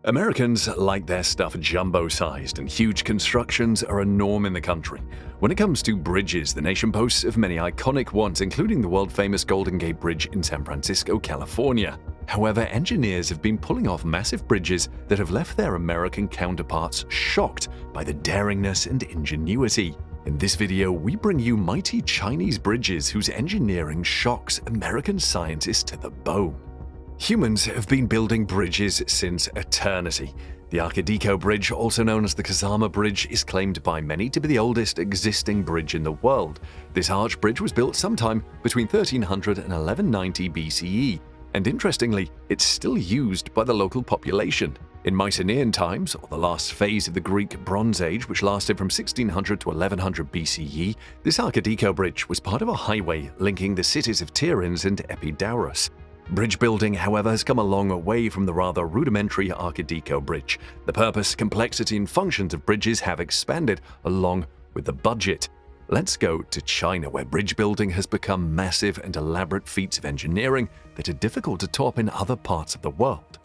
Americans like their stuff jumbo-sized, and huge constructions are a norm in the country. When it comes to bridges, the nation boasts of many iconic ones, including the world-famous Golden Gate Bridge in San Francisco, California. However, engineers have been pulling off massive bridges that have left their American counterparts shocked by the daringness and ingenuity. In this video, we bring you mighty Chinese bridges whose engineering shocks American scientists to the bone. Humans have been building bridges since eternity. The Arcadico Bridge, also known as the Kazama Bridge, is claimed by many to be the oldest existing bridge in the world. This arch bridge was built sometime between 1300 and 1190 BCE, and interestingly, it's still used by the local population. In Mycenaean times, or the last phase of the Greek Bronze Age, which lasted from 1600 to 1100 BCE, this Arcadico Bridge was part of a highway linking the cities of Tiryns and Epidaurus. Bridge building, however, has come a long way from the rather rudimentary Arcadico Bridge. The purpose, complexity, and functions of bridges have expanded along with the budget. Let's go to China, where bridge building has become massive and elaborate feats of engineering that are difficult to top in other parts of the world.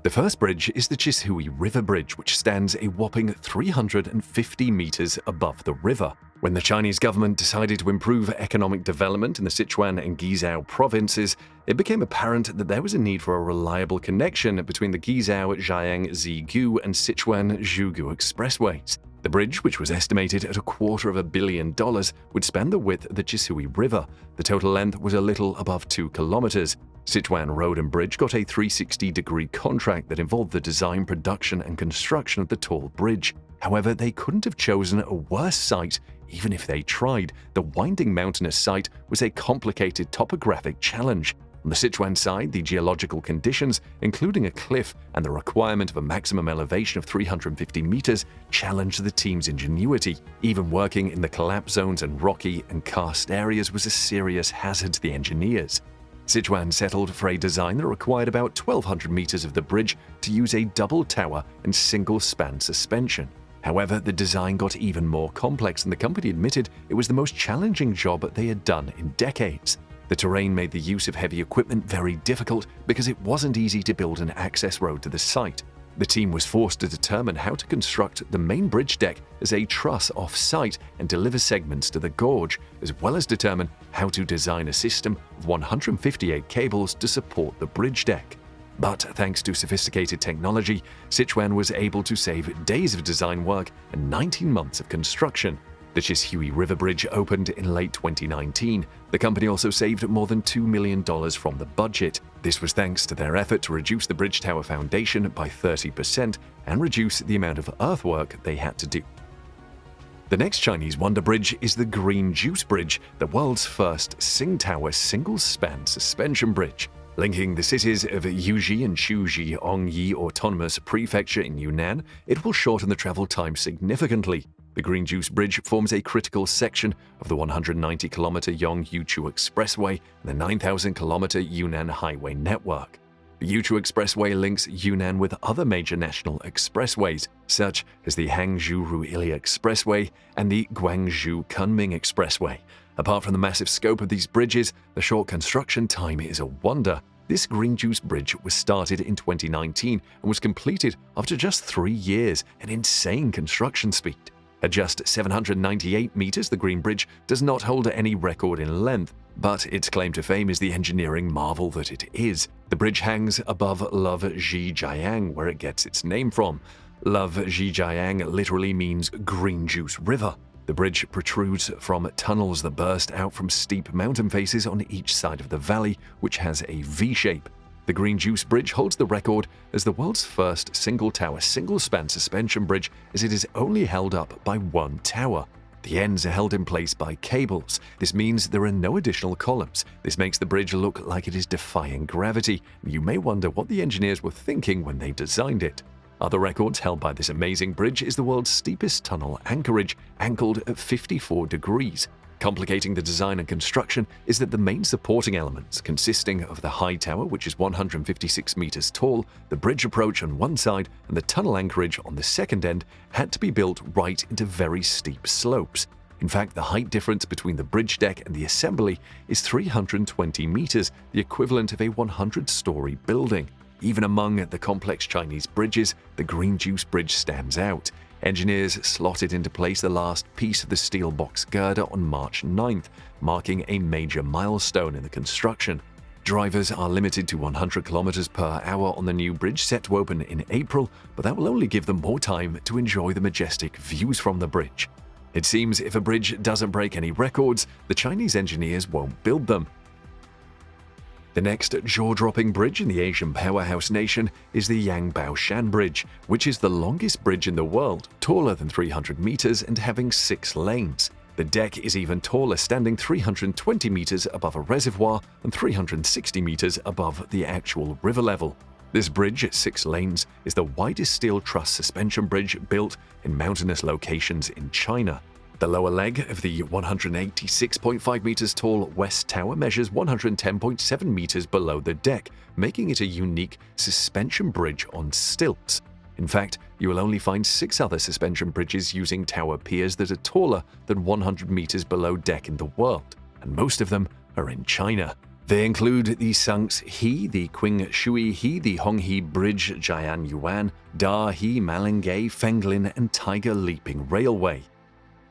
The first bridge is the Chishui River Bridge, which stands a whopping 350 meters above the river. When the Chinese government decided to improve economic development in the Sichuan and Guizhou provinces, it became apparent that there was a need for a reliable connection between the Guizhou-Jiangzi-gu and Sichuan-Zhugu expressways. The bridge, which was estimated at $250 million, would span the width of the Chishui River. The total length was a little above 2 kilometers. Sichuan Road and Bridge got a 360-degree contract that involved the design, production, and construction of the tall bridge. However, they couldn't have chosen a worse site even if they tried. The winding mountainous site was a complicated topographic challenge. On the Sichuan side, the geological conditions, including a cliff and the requirement of a maximum elevation of 350 meters, challenged the team's ingenuity. Even working in the collapse zones and rocky and karst areas was a serious hazard to the engineers. Sichuan settled for a design that required about 1,200 meters of the bridge to use a double tower and single-span suspension. However, the design got even more complex, and the company admitted it was the most challenging job they had done in decades. The terrain made the use of heavy equipment very difficult because it wasn't easy to build an access road to the site. The team was forced to determine how to construct the main bridge deck as a truss off-site and deliver segments to the gorge, as well as determine how to design a system of 158 cables to support the bridge deck. But thanks to sophisticated technology, Sichuan was able to save days of design work and 19 months of construction. The Chishui River Bridge opened in late 2019. The company also saved more than $2 million from the budget. This was thanks to their effort to reduce the bridge tower foundation by 30% and reduce the amount of earthwork they had to do. The next Chinese wonder bridge is the Green Juice Bridge, the world's first Sing-tower single-span suspension bridge. Linking the cities of Yuji and Shuji Ongyi Autonomous Prefecture in Yunnan, it will shorten the travel time significantly. The Green Juice Bridge forms a critical section of the 190-kilometer Yongyuchu Expressway and the 9,000-kilometer Yunnan Highway network. The Yuchu Expressway links Yunnan with other major national expressways, such as the HANGZHOU-RUILI Expressway and the GUANGZHOU-KUNMING Expressway. Apart from the massive scope of these bridges, the short construction time is a wonder. This Green Juice Bridge was started in 2019 and was completed after just 3 years, an insane construction speed. At just 798 meters, the Green Bridge does not hold any record in length, but its claim to fame is the engineering marvel that it is. The bridge hangs above Love Zhijiang, where it gets its name from. Love Zhijiang literally means green juice river. The bridge protrudes from tunnels that burst out from steep mountain faces on each side of the valley, which has a V shape. The Green Juice Bridge holds the record as the world's first single-tower, single-span suspension bridge, as it is only held up by one tower. The ends are held in place by cables. This means there are no additional columns. This makes the bridge look like it is defying gravity. You may wonder what the engineers were thinking when they designed it. Other records held by this amazing bridge is the world's steepest tunnel anchorage, anchored at 54 degrees. Complicating the design and construction is that the main supporting elements, consisting of the high tower, which is 156 meters tall, the bridge approach on one side, and the tunnel anchorage on the second end, had to be built right into very steep slopes. In fact, the height difference between the bridge deck and the assembly is 320 meters, the equivalent of a 100-story building. Even among the complex Chinese bridges, the Green Juice Bridge stands out. Engineers slotted into place the last piece of the steel box girder on March 9th, marking a major milestone in the construction. Drivers are limited to 100 km per hour on the new bridge set to open in April, but that will only give them more time to enjoy the majestic views from the bridge. It seems if a bridge doesn't break any records, the Chinese engineers won't build them. The next jaw-dropping bridge in the Asian powerhouse nation is the YANGBAOSHAN Bridge, which is the longest bridge in the world, taller than 300 meters and having 6 lanes. The deck is even taller, standing 320 meters above a reservoir and 360 meters above the actual river level. This bridge at 6 lanes is the widest steel truss suspension bridge built in mountainous locations in China. The lower leg of the 186.5 meters tall West Tower measures 110.7 meters below the deck, making it a unique suspension bridge on stilts. In fact, you will only find 6 other suspension bridges using tower piers that are taller than 100 meters below deck in the world, and most of them are in China. They include the HANGZHOU-RUILI, the CHISHUI, the Honghe Bridge Jianyuan, Da-He Malingay, Fenglin, and Tiger Leaping Railway.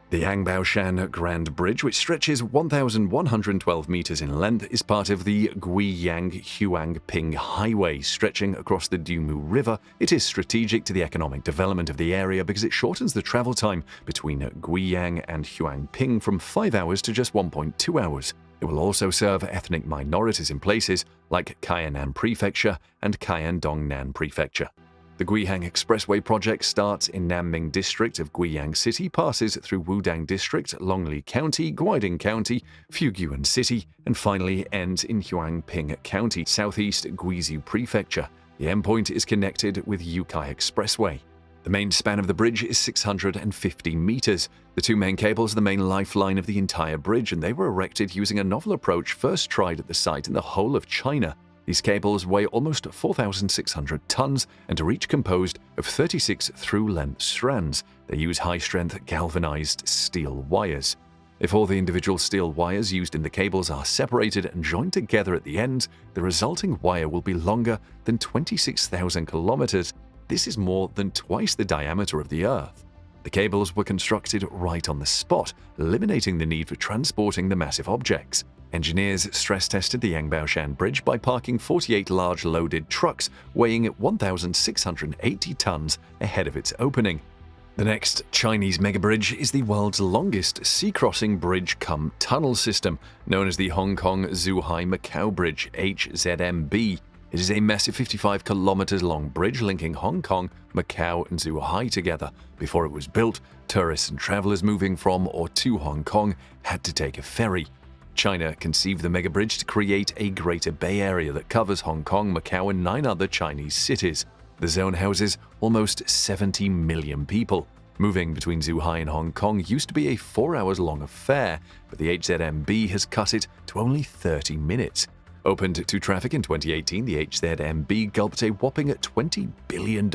The YANGBAOSHAN Grand Bridge, which stretches 1,112 meters in length, is part of the Guiyang-Huangping Highway, stretching across the Dumu River. It is strategic to the economic development of the area because it shortens the travel time between Guiyang and Huangping from 5 hours to just 1.2 hours. It will also serve ethnic minorities in places like Kainan Prefecture and Kayandongnan Prefecture. The Guihang Expressway project starts in Nanming District of Guiyang City, passes through Wudang District, Longli County, Guiding County, Fugyuan City, and finally ends in Huangping County, southeast Guizhou Prefecture. The endpoint is connected with Yukai Expressway. The main span of the bridge is 650 meters. The 2 main cables are the main lifeline of the entire bridge, and they were erected using a novel approach first tried at the site in the whole of China. These cables weigh almost 4,600 tons and are each composed of 36 through-length strands. They use high-strength galvanized steel wires. If all the individual steel wires used in the cables are separated and joined together at the ends, the resulting wire will be longer than 26,000 kilometers. This is more than twice the diameter of the Earth. The cables were constructed right on the spot, eliminating the need for transporting the massive objects. Engineers stress-tested the YANGBAOSHAN Bridge by parking 48 large loaded trucks weighing 1,680 tons ahead of its opening. The next Chinese megabridge is the world's longest sea-crossing bridge-cum-tunnel system, known as the Hong Kong-Zhuhai-Macau Bridge, HZMB. It is a massive 55 kilometers long bridge linking Hong Kong, Macau, and Zhuhai together. Before it was built, tourists and travelers moving from or to Hong Kong had to take a ferry. China conceived the megabridge to create a Greater Bay Area that covers Hong Kong, Macau, and 9 other Chinese cities. The zone houses almost 70 million people. Moving between Zhuhai and Hong Kong used to be a 4 hours long affair, but the HZMB has cut it to only 30 minutes. Opened to traffic in 2018, the HZMB gulped a whopping $20 billion.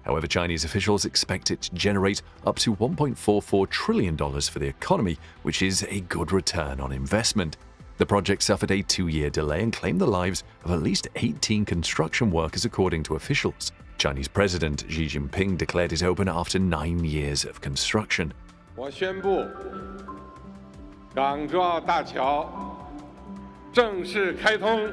However, Chinese officials expect it to generate up to $1.44 trillion for the economy, which is a good return on investment. The project suffered a 2-year delay and claimed the lives of at least 18 construction workers, according to officials. Chinese President Xi Jinping declared it open after 9 years of construction. 我宣布，港珠澳大桥正式开通。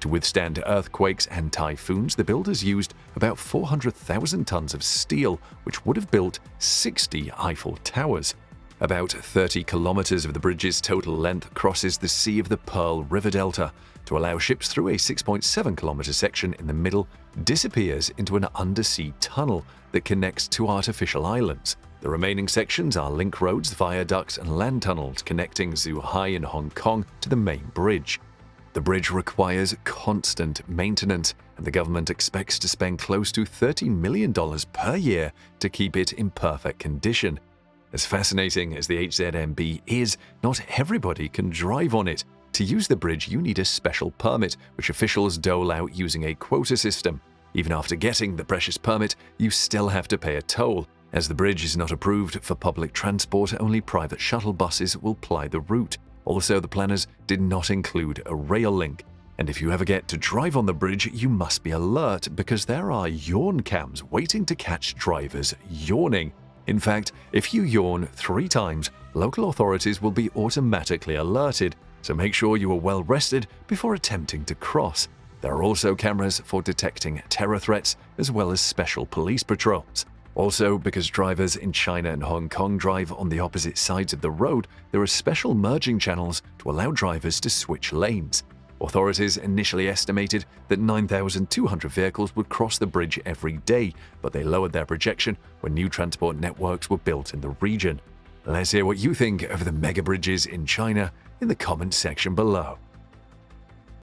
To withstand earthquakes and typhoons, the builders used about 400,000 tons of steel, which would have built 60 Eiffel Towers. About 30 kilometers of the bridge's total length crosses the Sea of the Pearl River Delta. To allow ships through, a 6.7-kilometer section in the middle disappears into an undersea tunnel that connects 2 artificial islands. The remaining sections are link roads, viaducts, and land tunnels connecting Zhuhai and Hong Kong to the main bridge. The bridge requires constant maintenance, and the government expects to spend close to $30 million per year to keep it in perfect condition. As fascinating as the HZMB is, not everybody can drive on it. To use the bridge, you need a special permit, which officials dole out using a quota system. Even after getting the precious permit, you still have to pay a toll. As the bridge is not approved for public transport, only private shuttle buses will ply the route. Also, the planners did not include a rail link. And if you ever get to drive on the bridge, you must be alert because there are yawn cams waiting to catch drivers yawning. In fact, if you yawn 3 times, local authorities will be automatically alerted, so make sure you are well rested before attempting to cross. There are also cameras for detecting terror threats as well as special police patrols. Also, because drivers in China and Hong Kong drive on the opposite sides of the road, there are special merging channels to allow drivers to switch lanes. Authorities initially estimated that 9,200 vehicles would cross the bridge every day, but they lowered their projection when new transport networks were built in the region. Let's hear what you think of the mega bridges in China in the comments section below.